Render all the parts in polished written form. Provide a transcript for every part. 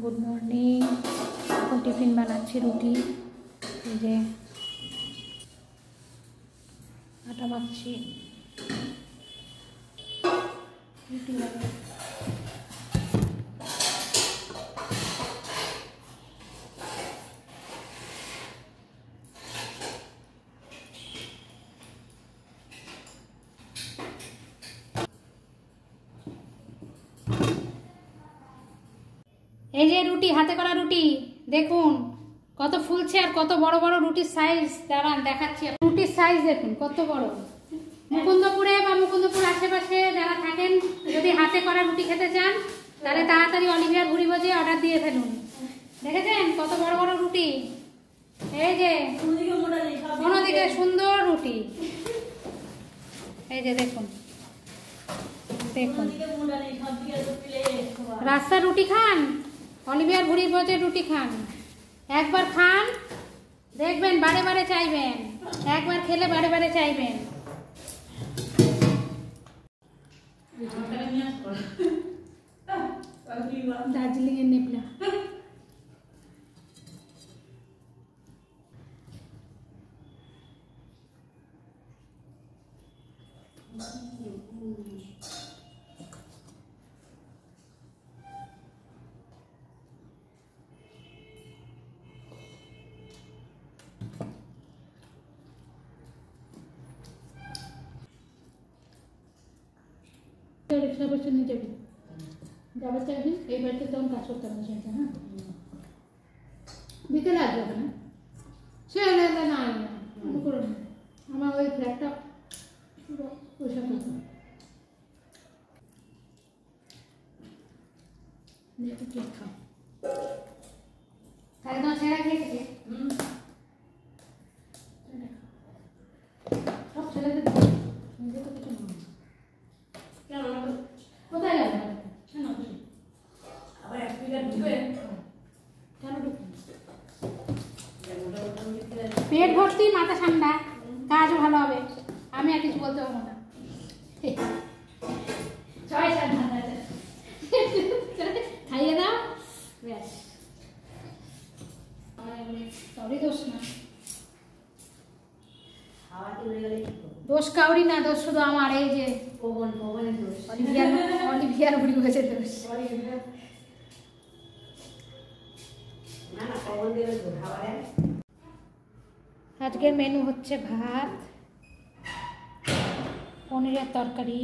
Good morning. এখন tiffin বানাচ্ছি, রুটি। এই যে আটা মাখছি, রুটি বানাবো। এই যে রুটি, হাতে করা রুটি দেখুন কত ফুলছে আর কত বড় বড় রুটির সাইজ। দাঁড়ান দেখাচ্ছি, রুটির সাইজ দেখুন কত বড়। মুকুন্দপুরে বা মুকুন্দপুর আশেপাশে যারা থাকেন, যদি হাতে করা রুটি খেতে চান তাহলে তাড়াতাড়ি অলিভিয়ার ভুড়ি ভোজে অর্ডার দিয়ে ফেলুন। দেখেছেন কত বড় বড় রুটি। এই যে কোনোদিকে সুন্দর রুটি, এই যে দেখুন দেখুন। রাস্তার রুটি খান, অলিভিয়ার ভুড়ি ভোজের রুটি খান। একবার খান দেখবেন বারে বারে চাইবেন, একবার খেলে বারে বারে চাইবেন। দার্জিলিং এর নেপলা। রিক্সা বসে নিয়ে যাবি, যাবার চাইবি। এই বাড়িতে তখন কাজ করতে হবে সেটা। হ্যাঁ, বিকেলে আসবে না, সে না করো না। আমার ওই ফ্ল্যাটটা পুরো পয়সা করতে কেক খাও। তাহলে তোমার ছেঁড়া খেয়েছে সব ছেলেদের নিজে তো কিছু মনে কোথায় যাবে কেন আবার এক পিটার ঢুকবে কেন ঢুকবে? পেট ভর্তি, মাথা ঠান্ডা, কাজও ভালো হবে। আমি আর কিছু বলতে পারবো না। খাইয়ে দাও ব্যাস, সবই দোষ না। দোষ কাউরি না, দোষ শুধু আমার। এই যে অলিভিয়ার ভুড়ি ভোজে দোষ। আজকের মেনু হচ্ছে ভাত, পনিরের তরকারি,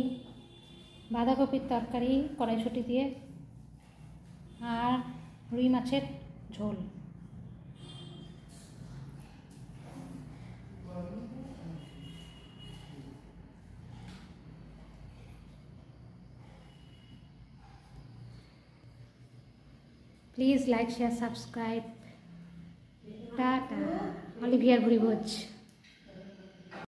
বাঁধাকপির তরকারি কড়াইশুঁটি দিয়ে, আর রুই মাছের ঝোল। Please like, share, subscribe. Tata. Olivier ভুড়ি ভোজ।